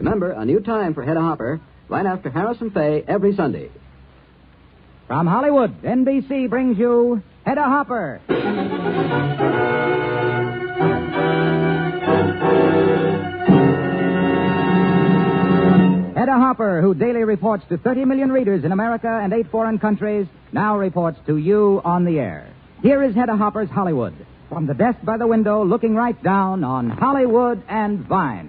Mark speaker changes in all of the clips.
Speaker 1: Remember, a new time for Hedda Hopper, right after Harrison Faye every Sunday.
Speaker 2: From Hollywood, NBC brings you Hedda Hopper. Hedda Hopper, who daily reports to 30 million readers in America and 8 foreign countries, now reports to you on the air. Here is Hedda Hopper's Hollywood, from the desk by the window, looking right down on Hollywood and Vine.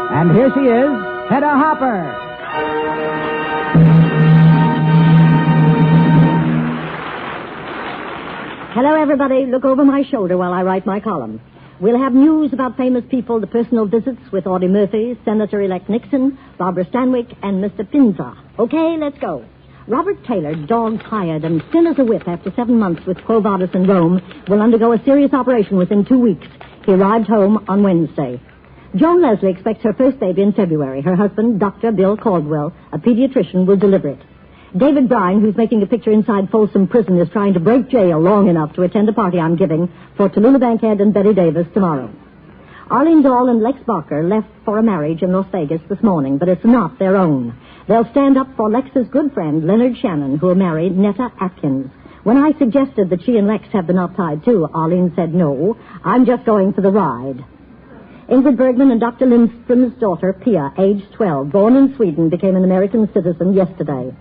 Speaker 2: And here she is, Hedda Hopper.
Speaker 3: Hello, everybody. Look over my shoulder while I write my column. We'll have news about famous people, the personal visits with Audie Murphy, Senator-elect Nixon, Barbara Stanwyck, and Mr. Penza. Okay, let's go. Robert Taylor, dog-tired and thin as a whip after 7 months with Quo Vadis in Rome, will undergo a serious operation within 2 weeks. He arrived home on Wednesday. Joan Leslie expects her first baby in February. Her husband, Dr. Bill Caldwell, a pediatrician, will deliver it. David Bryan, who's making a picture inside Folsom Prison, is trying to break jail long enough to attend a party I'm giving for Tallulah Bankhead and Betty Davis tomorrow. Arlene Dahl and Lex Barker left for a marriage in Las Vegas this morning, but it's not their own. They'll stand up for Lex's good friend, Leonard Shannon, who will marry Netta Atkins. When I suggested that she and Lex have the knot tied too, Arlene said no, I'm just going for the ride. Ingrid Bergman and Dr. Lindstrom's daughter, Pia, aged 12, born in Sweden, became an American citizen yesterday.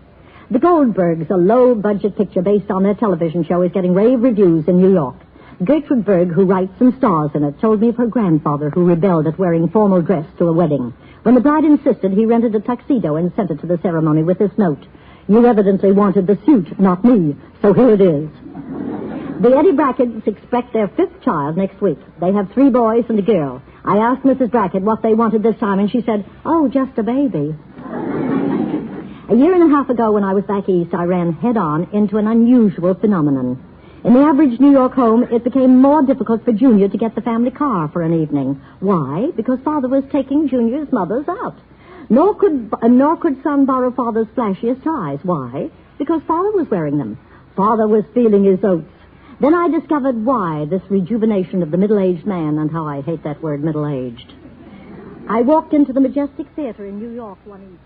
Speaker 3: The Goldbergs, a low-budget picture based on their television show, is getting rave reviews in New York. Gertrude Berg, who writes and stars in it, told me of her grandfather who rebelled at wearing formal dress to a wedding. When the bride insisted, he rented a tuxedo and sent it to the ceremony with this note: "You evidently wanted the suit, not me, so here it is." The Eddie Bracketts expect their 5th child next week. They have 3 boys and a girl. I asked Mrs. Brackett what they wanted this time, and she said, "Oh, just a baby." A year and a half ago, when I was back east, I ran head-on into an unusual phenomenon. In the average New York home, it became more difficult for Junior to get the family car for an evening. Why? Because Father was taking Junior's mothers out. Nor could son borrow Father's flashiest ties. Why? Because Father was wearing them. Father was feeling his oats. Then I discovered why this rejuvenation of the middle-aged man, and how I hate that word, middle-aged. I walked into the Majestic Theater in New York one evening.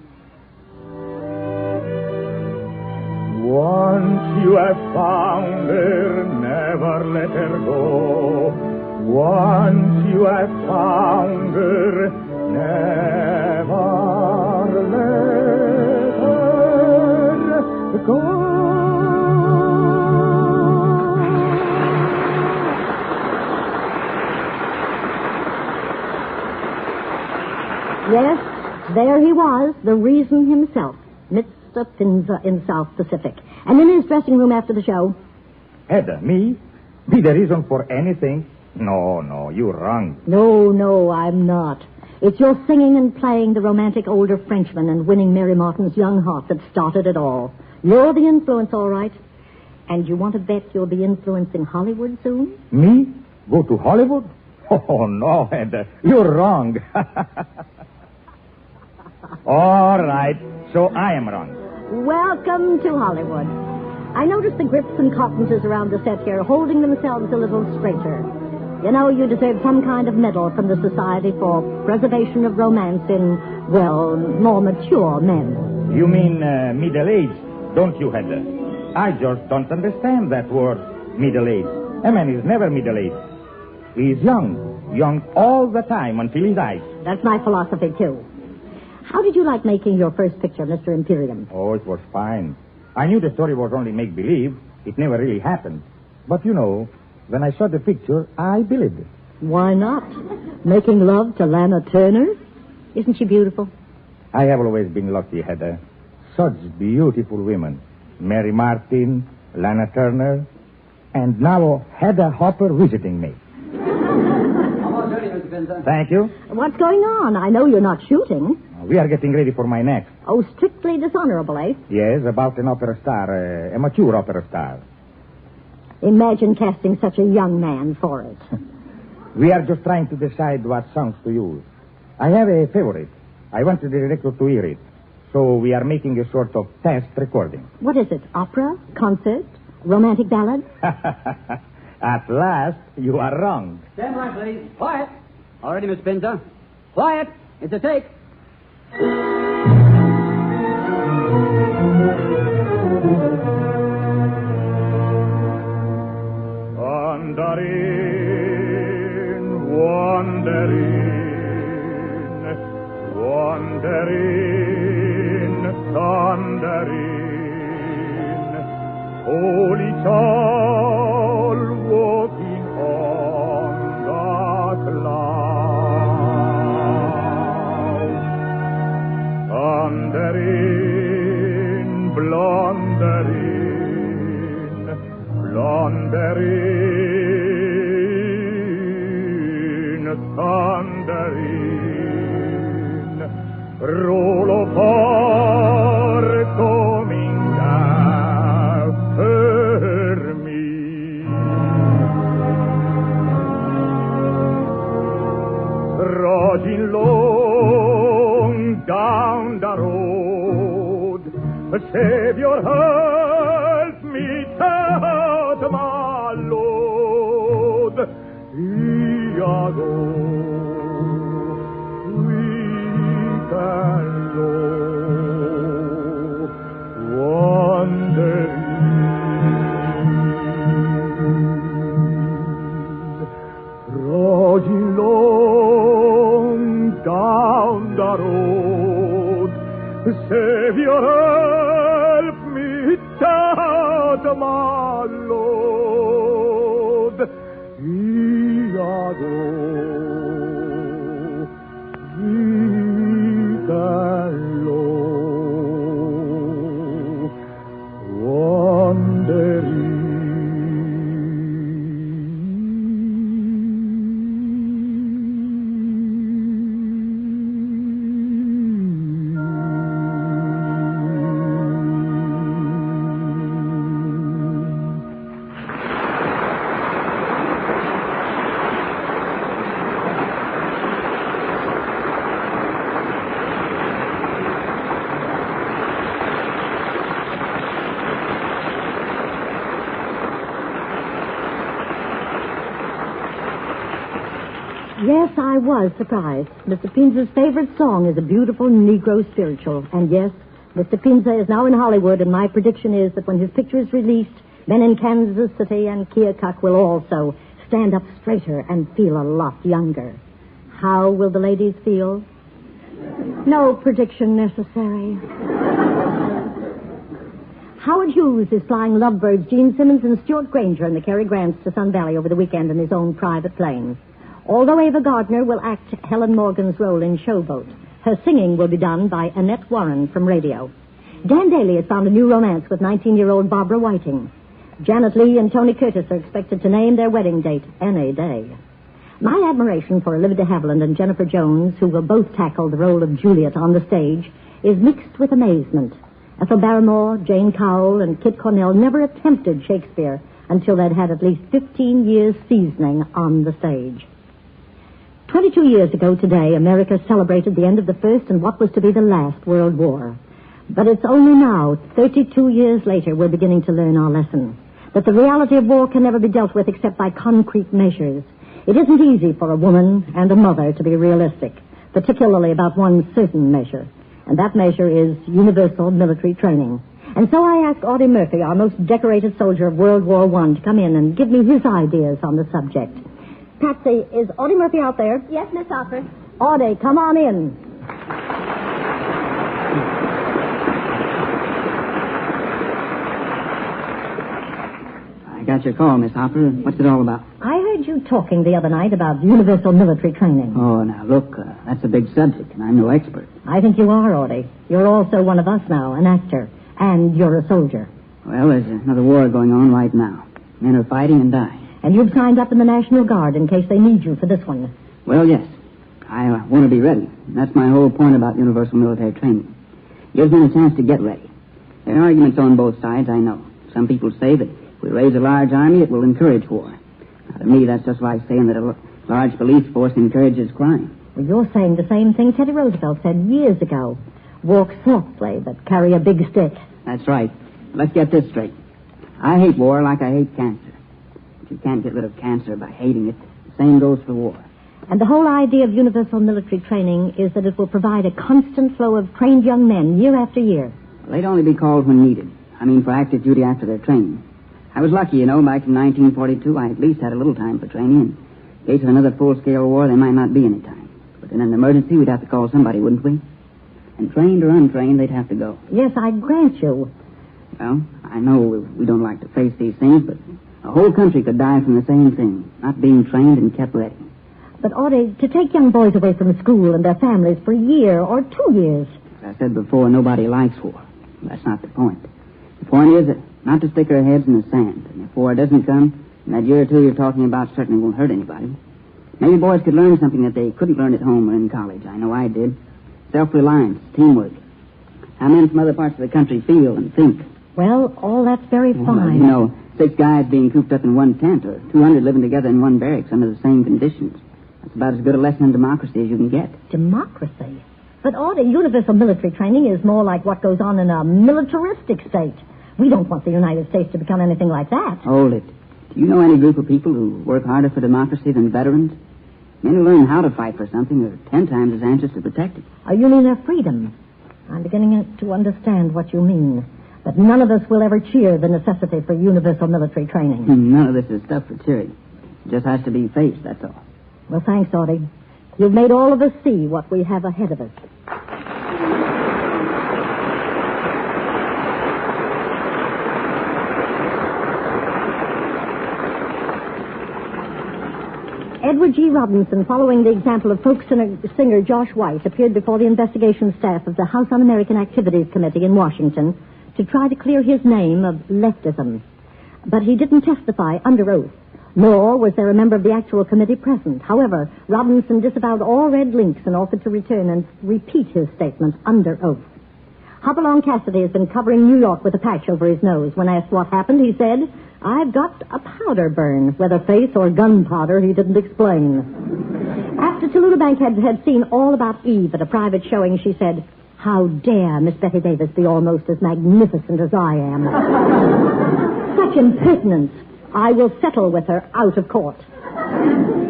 Speaker 4: Once you have found her, never let her go. Once you have found her, never let her go.
Speaker 3: Yes, there he was, the reason himself, Mr. Penza in South Pacific. And in his dressing room after the show...
Speaker 5: Hedda, me? Be the reason for anything? No, you're wrong.
Speaker 3: No, I'm not. It's your singing and playing the romantic older Frenchman and winning Mary Martin's young heart that started it all. You're the influence, all right. And you want to bet you'll be influencing Hollywood soon?
Speaker 5: Me? Go to Hollywood? Oh, no, Hedda. You're wrong. All right, so I am wrong.
Speaker 3: Welcome to Hollywood. I noticed the Grips and Cottons around the set here holding themselves a little straighter. You know, you deserve some kind of medal from the Society for Preservation of Romance in, well, more mature men.
Speaker 5: You mean middle-aged, don't you, Hedda? I just don't understand that word, middle-aged. A man is never middle-aged. He's young all the time until he dies.
Speaker 3: That's my philosophy, too. How did you like making your first picture, Mr. Imperium?
Speaker 5: Oh, it was fine. I knew the story was only make-believe. It never really happened. But, you know, when I saw the picture, I believed it.
Speaker 3: Why not? Making love to Lana Turner? Isn't she beautiful?
Speaker 5: I have always been lucky, Hedda. Such beautiful women. Mary Martin, Lana Turner, and now Hedda Hopper visiting me.
Speaker 1: Almost ready, Mr. Penza.
Speaker 5: Thank you.
Speaker 3: What's going on? I know you're not shooting.
Speaker 5: We are getting ready for my next.
Speaker 3: Oh, strictly dishonorable, eh?
Speaker 5: Yes, about an opera star, a mature opera star.
Speaker 3: Imagine casting such a young man for it.
Speaker 5: We are just trying to decide what songs to use. I have a favorite. I want the director to hear it. So we are making a sort of test recording.
Speaker 3: What is it? Opera? Concert? Romantic ballad?
Speaker 5: At last, you are wrong.
Speaker 1: Stand by, please. Quiet. All ready, Miss Penza. Quiet. It's a take.
Speaker 4: Wandering, holy soul walking on the clouds. Thundering, blundering, thundering, roll apart coming after me. Trudging long down the road, Savior, help me out my load. Iago, weak and low, wandering, trudging long down the road. Savior, help me out my load. Iago, weak and low, wandering.
Speaker 3: Yes, I was surprised. Mr. Penza's favorite song is a beautiful Negro spiritual. And yes, Mr. Penza is now in Hollywood, and my prediction is that when his picture is released, men in Kansas City and Keokuk will also stand up straighter and feel a lot younger. How will the ladies feel? No prediction necessary. Howard Hughes is flying Lovebirds, Gene Simmons, and Stuart Granger and the Cary Grants to Sun Valley over the weekend in his own private plane. Although Ava Gardner will act Helen Morgan's role in Showboat, her singing will be done by Annette Warren from radio. Dan Daly has found a new romance with 19-year-old Barbara Whiting. Janet Leigh and Tony Curtis are expected to name their wedding date any day. My admiration for Olivia de Havilland and Jennifer Jones, who will both tackle the role of Juliet on the stage, is mixed with amazement. Ethel Barrymore, Jane Cowell, and Kit Cornell never attempted Shakespeare until they'd had at least 15 years seasoning on the stage. 22 years ago today, America celebrated the end of the First and what was to be the last World War. But it's only now, 32 years later, we're beginning to learn our lesson. That the reality of war can never be dealt with except by concrete measures. It isn't easy for a woman and a mother to be realistic, particularly about one certain measure. And that measure is universal military training. And so I asked Audie Murphy, our most decorated soldier of World War I, to come in and give me his ideas on the subject. Patsy, is Audie Murphy out there?
Speaker 6: Yes, Miss Hopper.
Speaker 3: Audie, come on in.
Speaker 1: I got your call, Miss Hopper. What's it all about?
Speaker 3: I heard you talking the other night about universal military training.
Speaker 1: Oh, now, look, that's a big subject, and I'm no expert.
Speaker 3: I think you are, Audie. You're also one of us now, an actor. And you're a soldier.
Speaker 1: Well, there's another war going on right now. Men are fighting and dying.
Speaker 3: And you've signed up in the National Guard in case they need you for this one.
Speaker 1: Well, yes. I want to be ready. That's my whole point about universal military training. Gives me a chance to get ready. There are arguments on both sides, I know. Some people say that if we raise a large army, it will encourage war. Now, to me, that's just like saying that a Large police force encourages crime.
Speaker 3: Well, you're saying the same thing Teddy Roosevelt said years ago. Walk softly, but carry a big stick.
Speaker 1: That's right. Let's get this straight. I hate war like I hate cancer. But you can't get rid of cancer by hating it. The same goes for war.
Speaker 3: And the whole idea of universal military training is that it will provide a constant flow of trained young men year after year.
Speaker 1: Well, they'd only be called when needed. I mean, for active duty after their training. I was lucky, back in 1942, I at least had a little time for training. In case of another full-scale war, there might not be any time. But in an emergency, we'd have to call somebody, wouldn't we? And trained or untrained, they'd have to go.
Speaker 3: Yes, I grant you.
Speaker 1: Well, I know we don't like to face these things, but a whole country could die from the same thing, not being trained and kept ready.
Speaker 3: But, Audie, to take young boys away from school and their families for a year or 2 years.
Speaker 1: As I said before, nobody likes war. That's not the point. The point is that not to stick our heads in the sand. And if war doesn't come, in that year or two you're talking about certainly won't hurt anybody. Maybe boys could learn something that they couldn't learn at home or in college. I know I did. Self-reliance, teamwork. How men from other parts of the country feel and think.
Speaker 3: Well, all that's very fine.
Speaker 1: Well, 6 guys being cooped up in one tent or 200 living together in one barracks under the same conditions. That's about as good a lesson in democracy as you can get.
Speaker 3: Democracy? But, Audie, universal military training is more like what goes on in a militaristic state. We don't want the United States to become anything like that.
Speaker 1: Hold it. Do you know any group of people who work harder for democracy than veterans? Men who learn how to fight for something are 10 times as anxious to protect it.
Speaker 3: Oh, you mean their freedom? I'm beginning to understand what you mean. But none of us will ever cheer the necessity for universal military training.
Speaker 1: None of this is stuff for cheering. It just has to be faced, that's all.
Speaker 3: Well, thanks, Audie. You've made all of us see what we have ahead of us. Edward G. Robinson, following the example of folk singer Josh White, appeared before the investigation staff of the House Un-American Activities Committee in Washington to try to clear his name of leftism. But he didn't testify under oath, nor was there a member of the actual committee present. However, Robinson disavowed all red links and offered to return and repeat his statement under oath. Hopalong Cassidy has been covering New York with a patch over his nose. When asked what happened, he said, "I've got a powder burn." Whether face or gunpowder, he didn't explain. After Tallulah Bankhead had seen all about Eve at a private showing, she said, "How dare Miss Betty Davis be almost as magnificent as I am?" Such impertinence. I will settle with her out of court.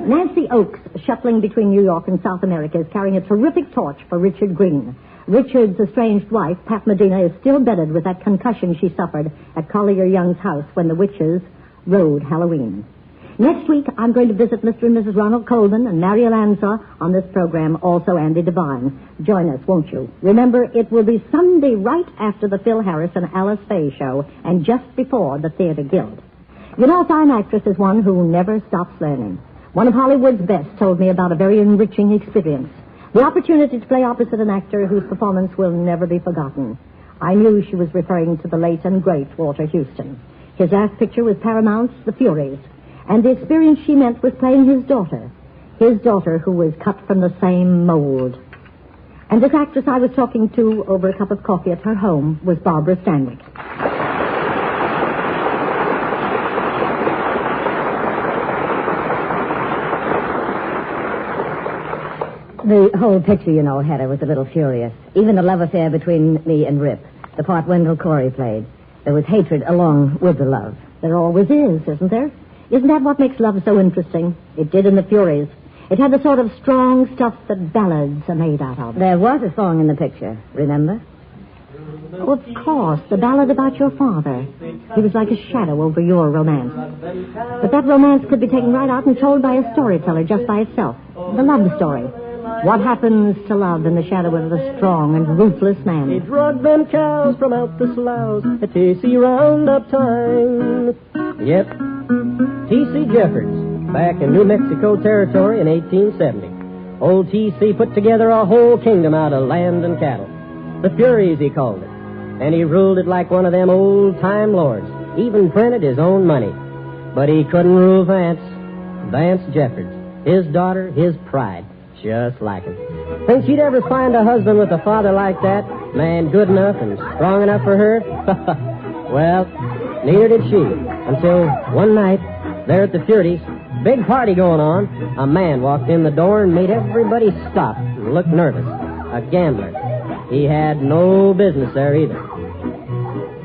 Speaker 3: Nancy Oakes, shuttling between New York and South America, is carrying a terrific torch for Richard Green. Richard's estranged wife, Pat Medina, is still bedded with that concussion she suffered at Collier Young's house when the witches rode Halloween. Next week, I'm going to visit Mr. and Mrs. Ronald Colvin and Mary Alanza on this program, also Andy Devine. Join us, won't you? Remember, it will be Sunday right after the Phil Harris and Alice Faye show and just before the Theater Guild. You know, a fine actress is one who never stops learning. One of Hollywood's best told me about a very enriching experience. The opportunity to play opposite an actor whose performance will never be forgotten. I knew she was referring to the late and great Walter Houston. His last picture was Paramount's The Furies, and the experience she meant was playing his daughter who was cut from the same mold. And this actress I was talking to over a cup of coffee at her home was Barbara Stanwyck.
Speaker 6: The whole picture, you know, Hedda, was a little furious. Even the love affair between me and Rip, the part Wendell Corey played. There was hatred along with the love.
Speaker 3: There always is, isn't there? Isn't that what makes love so interesting? It did in The Furies. It had the sort of strong stuff that ballads are made out of.
Speaker 6: There was a song in the picture, remember?
Speaker 3: Oh, of course, the ballad about your father. He was like a shadow over your romance. But that romance could be taken right out and told by a storyteller just by itself. The love story. What happens to love in the shadow of a strong and ruthless man?
Speaker 7: He drugged them cows from out the sloughs at T.C. Roundup time. Yep, T.C. Jeffords, back in New Mexico Territory in 1870. Old T.C. put together a whole kingdom out of land and cattle. The Furies, he called it. And he ruled it like one of them old-time lords. Even printed his own money. But he couldn't rule Vance Jeffords. His daughter, his pride. Just like him. Think she'd ever find a husband with a father like that? Man good enough and strong enough for her? Well, neither did she. Until one night, there at the Furies, Big party going on. A man walked in the door and made everybody stop and look nervous. A gambler. He had no business there either.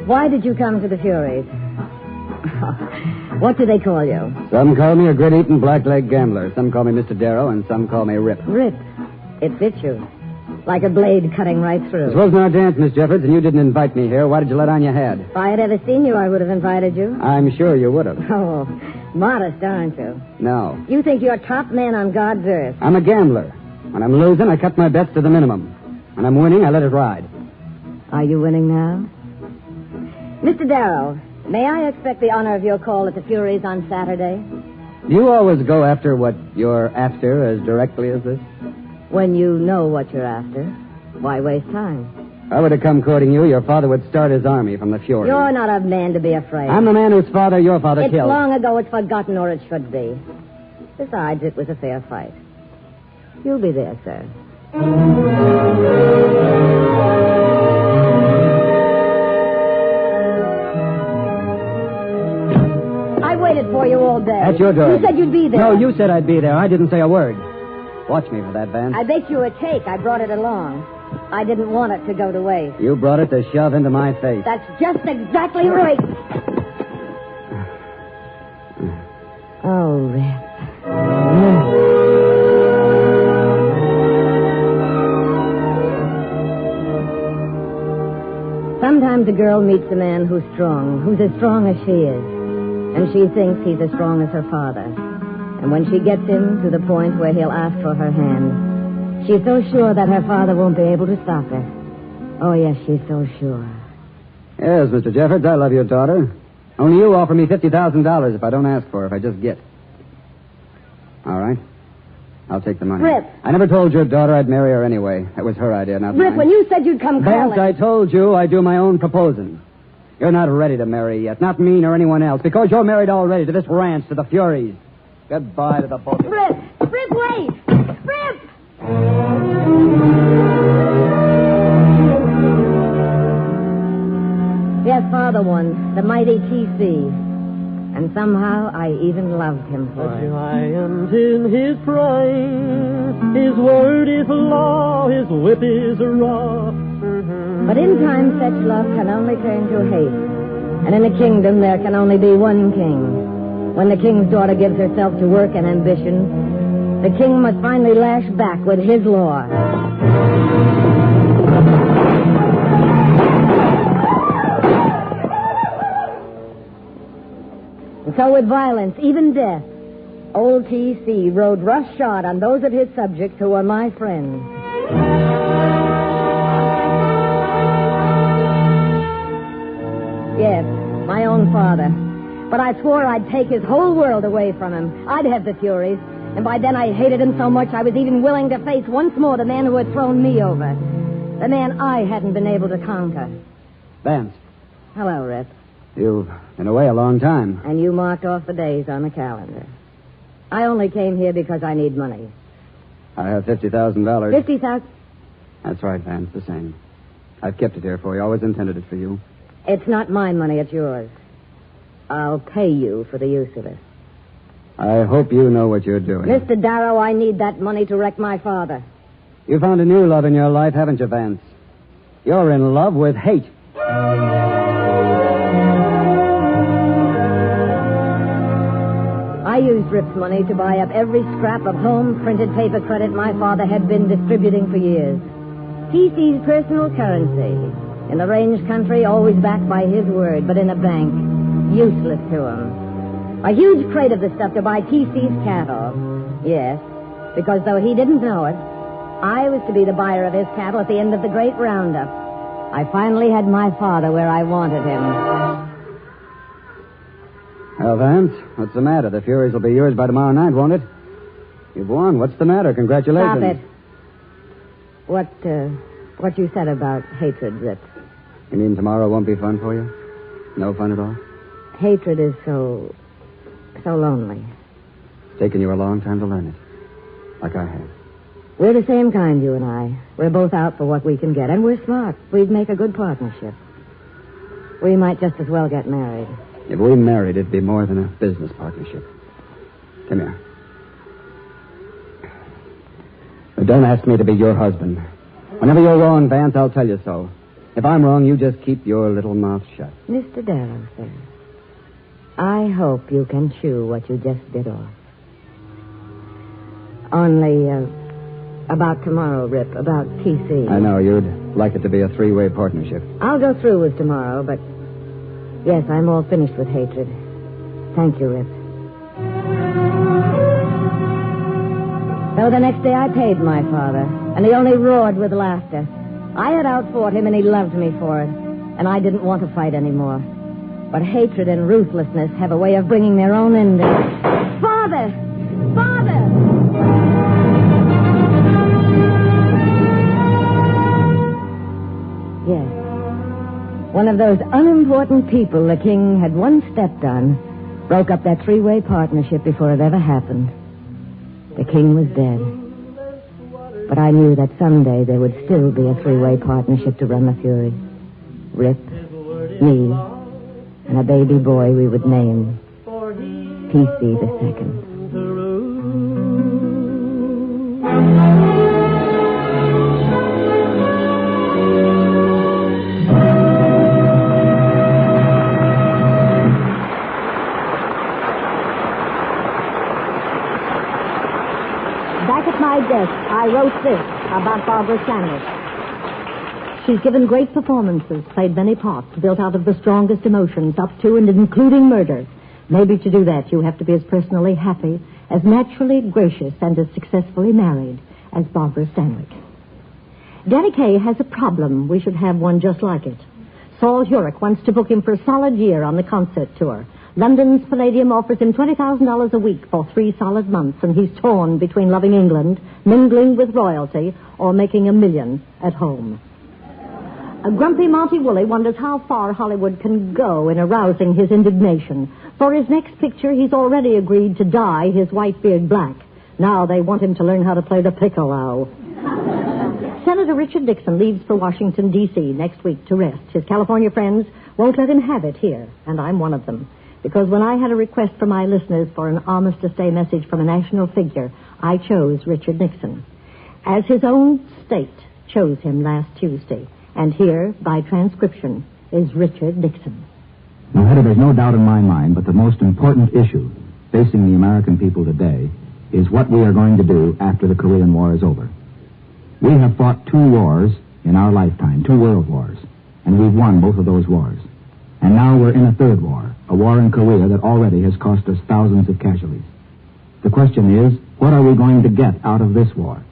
Speaker 6: Why did you come to the Furies? What do they call you?
Speaker 8: Some call me a grit-eating black-leg gambler. Some call me Mr. Darrow, and some call me Rip.
Speaker 6: Rip. It fits you. Like a blade cutting right through.
Speaker 8: This wasn't our dance, Miss Jeffords, and you didn't invite me here. Why did you let on your head?
Speaker 6: If I had ever seen you, I would have invited you.
Speaker 8: I'm sure you would have.
Speaker 6: Oh, modest, aren't you?
Speaker 8: No.
Speaker 6: You think you're top man on God's earth.
Speaker 8: I'm a gambler. When I'm losing, I cut my bets to the minimum. When I'm winning, I let it ride.
Speaker 6: Are you winning now? Mr. Darrow, may I expect the honor of your call at the Furies on Saturday?
Speaker 8: Do you always go after what you're after as directly as this?
Speaker 6: When you know what you're after, why waste time?
Speaker 8: If I were to come courting you, your father would start his army from the Furies.
Speaker 6: You're not a man to be afraid.
Speaker 8: I'm the man whose father your father
Speaker 6: It's
Speaker 8: killed.
Speaker 6: long ago it's forgotten, or it should be. Besides, it was a fair fight. You'll be there, sir. I waited for you all day.
Speaker 8: At your door.
Speaker 6: You said you'd be there.
Speaker 8: No, you said I'd be there. I didn't say a word. Watch me for that, Vance.
Speaker 6: I baked you a cake. I brought it along. I didn't want it to go to waste.
Speaker 8: You brought it to shove into my face.
Speaker 6: That's just exactly right. Oh, Rip. Sometimes a girl meets a man who's strong, who's as strong as she is, and she thinks he's as strong as her father. And when she gets him to the point where he'll ask for her hand, she's so sure that her father won't be able to stop her. Oh, yes, she's so sure.
Speaker 8: Yes, Mr. Jeffords, I love your daughter. Only you offer me $50,000 if I don't ask for her, if I just get. All right. I'll take the money.
Speaker 6: Rip.
Speaker 8: I never told your daughter I'd marry her anyway. That was her idea, not
Speaker 6: Rip,
Speaker 8: mine.
Speaker 6: when you said you'd come
Speaker 8: Vance,
Speaker 6: calling...
Speaker 8: I told you I do my own proposing. You're not ready to marry yet. Not me nor anyone else. Because you're married already to this ranch, to the Furies. Goodbye to the both of you.
Speaker 6: Rip! Rip, wait! Rip! Yes, Father won. The mighty T.C. And somehow I even loved him for
Speaker 7: A
Speaker 6: it.
Speaker 7: giant in his prime, his word is law, his whip is raw.
Speaker 6: But in time, such love can only turn to hate. And in a kingdom, there can only be one king. When the king's daughter gives herself to work and ambition, the king must finally lash back with his law. And so with violence, even death, old T.C. rode roughshod on those of his subjects who were my friends. Yes, my own father. But I swore I'd take his whole world away from him. I'd have the Furies. And by then I hated him so much I was even willing to face once more the man who had thrown me over. The man I hadn't been able to conquer.
Speaker 8: Vance,
Speaker 6: Hello, Rip.
Speaker 8: you've been away a long time.
Speaker 6: And you marked off the days on the calendar. I only came here because I need money.
Speaker 8: I have $50,000.
Speaker 6: 50,000...
Speaker 8: That's right, Vance, the same. I've kept it here for you. Always intended it for you.
Speaker 6: It's not my money, it's yours. I'll pay you for the use of it.
Speaker 8: I hope you know what you're doing.
Speaker 6: Mr. Darrow, I need that money to wreck my father.
Speaker 8: You found a new love in your life, haven't you, Vance? You're in love with hate.
Speaker 6: I used Rip's money to buy up every scrap of home-printed paper credit my father had been distributing for years. T.C.'s personal currency. In the range country, always backed by his word, but in a bank, useless to him. A huge crate of the stuff to buy T.C.'s cattle. Yes, because though he didn't know it, I was to be the buyer of his cattle at the end of the great roundup. I finally had my father where I wanted him.
Speaker 8: Well, Vance, what's the matter? The Furies will be yours by tomorrow night, won't it? You've won. What's the matter? Congratulations.
Speaker 6: Stop it. What you said about hatred, Rip.
Speaker 8: You mean tomorrow won't be fun for you? No fun at all?
Speaker 6: Hatred is so lonely.
Speaker 8: It's taken you a long time to learn it. Like I have.
Speaker 6: We're the same kind, you and I. We're both out for what we can get, and we're smart. We'd make a good partnership. We might just as well get married.
Speaker 8: If we married, it'd be more than a business partnership. Come here. But don't ask me to be your husband. Whenever you're wrong, Vance, I'll tell you so. If I'm wrong, you just keep your little mouth shut.
Speaker 6: Mr. Darrow, sir, I hope you can chew what you just bit off. Only, about tomorrow, Rip, about TC.
Speaker 8: I know, you'd like it to be a three-way partnership.
Speaker 6: I'll go through with tomorrow, but yes, I'm all finished with hatred. Thank you, Rip. So the next day I paid my father, and he only roared with laughter. I had outfought him, and he loved me for it, and I didn't want to fight anymore. But hatred and ruthlessness have a way of bringing their own ending. Father! Father! Yes. One of those unimportant people the king had once stepped on broke up that three-way partnership before it ever happened. The king was dead. But I knew that someday there would still be a three-way partnership to run the Fury. Rip, me, and a baby boy we would name PC II.
Speaker 3: Back at my desk, I wrote this about Barbara Stanwyck. She's given great performances, played many parts, built out of the strongest emotions, up to and including murder. Maybe to do that, you have to be as personally happy, as naturally gracious, and as successfully married as Barbara Stanwyck. Danny Kaye has a problem. We should have one just like it. Saul Hurek wants to book him for a solid year on the concert tour. London's Palladium offers him $20,000 a week for 3 solid months, and he's torn between loving England, mingling with royalty, or making $1 million at home. A grumpy Monty Woolley wonders how far Hollywood can go in arousing his indignation. For his next picture, he's already agreed to dye his white beard black. Now they want him to learn how to play the piccolo. Senator Richard Nixon leaves for Washington, D.C. next week to rest. His California friends won't let him have it here, and I'm one of them. Because when I had a request from my listeners for an armistice-day message from a national figure, I chose Richard Nixon. As his own state chose him last Tuesday. And here, by transcription, is Richard Nixon.
Speaker 9: Now, Hedda, there's no doubt in my mind, but the most important issue facing the American people today is what we are going to do after the Korean War is over. We have fought 2 wars in our lifetime, 2 world wars, and we've won both of those wars. And now we're in a 3rd war, a war in Korea that already has cost us thousands of casualties. The question is, what are we going to get out of this war?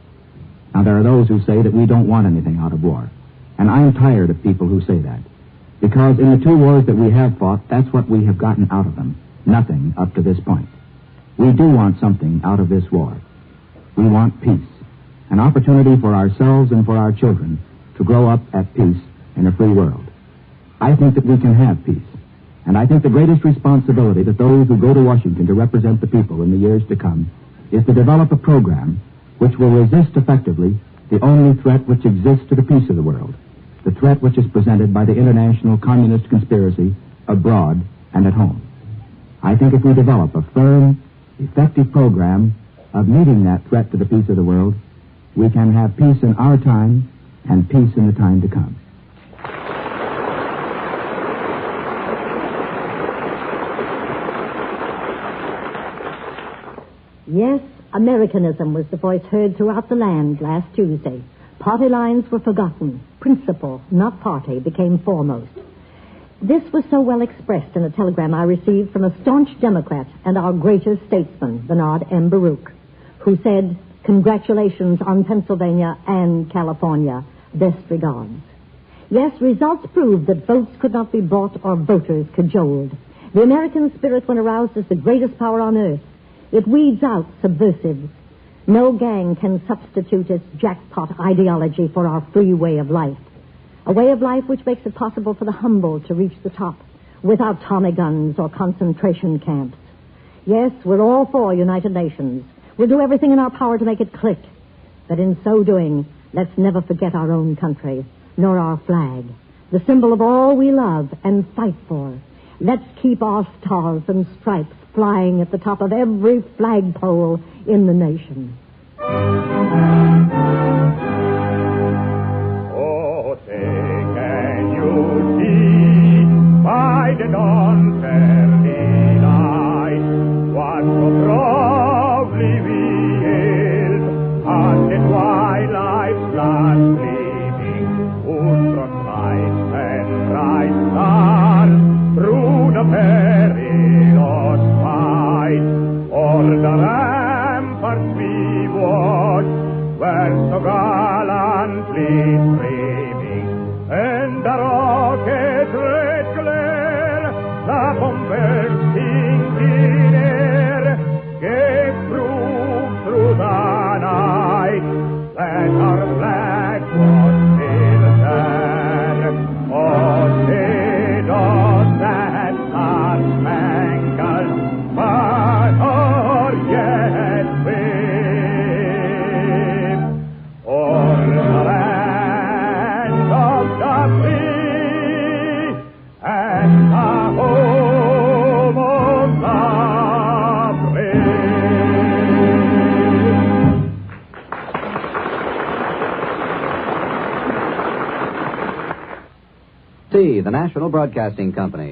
Speaker 9: Now, there are those who say that we don't want anything out of war. And I'm tired of people who say that. Because in the 2 wars that we have fought, that's what we have gotten out of them. Nothing up to this point. We do want something out of this war. We want peace. An opportunity for ourselves and for our children to grow up at peace in a free world. I think that we can have peace. And I think the greatest responsibility that those who go to Washington to represent the people in the years to come is to develop a program which will resist effectively the only threat which exists to the peace of the world, the threat which is presented by the international communist conspiracy abroad and at home. I think if we develop a firm, effective program of meeting that threat to the peace of the world, we can have peace in our time and peace in the time to come.
Speaker 3: Yes, Americanism was the voice heard throughout the land last Tuesday. Party lines were forgotten. Principle, not party, became foremost. This was so well expressed in a telegram I received from a staunch Democrat and our greatest statesman, Bernard M. Baruch, who said, "Congratulations on Pennsylvania and California. Best regards." Yes, results proved that votes could not be bought or voters cajoled. The American spirit, when aroused, is the greatest power on earth. It weeds out subversives. No gang can substitute its jackpot ideology for our free way of life. A way of life which makes it possible for the humble to reach the top without Tommy guns or concentration camps. Yes, we're all for United Nations. We'll do everything in our power to make it click. But in so doing, let's never forget our own country, nor our flag, the symbol of all we love and fight for. Let's keep our stars and stripes flying at the top of every flagpole in the nation.
Speaker 4: Oh, say, can you see by the dawn's early light what so proudly we hailed at the twilight's last gleaming, whose broad lights and bright stars through the perilous fight o'er the ramparts we watched were so gallantly streaming, and the rocket's red glare, the bomb bursting in air, gave proof through the night that our flag was still there. Oh, say does that star-spangled banner yet wave o'er the land of the free and the home of the brave.
Speaker 8: C, the National Broadcasting Company.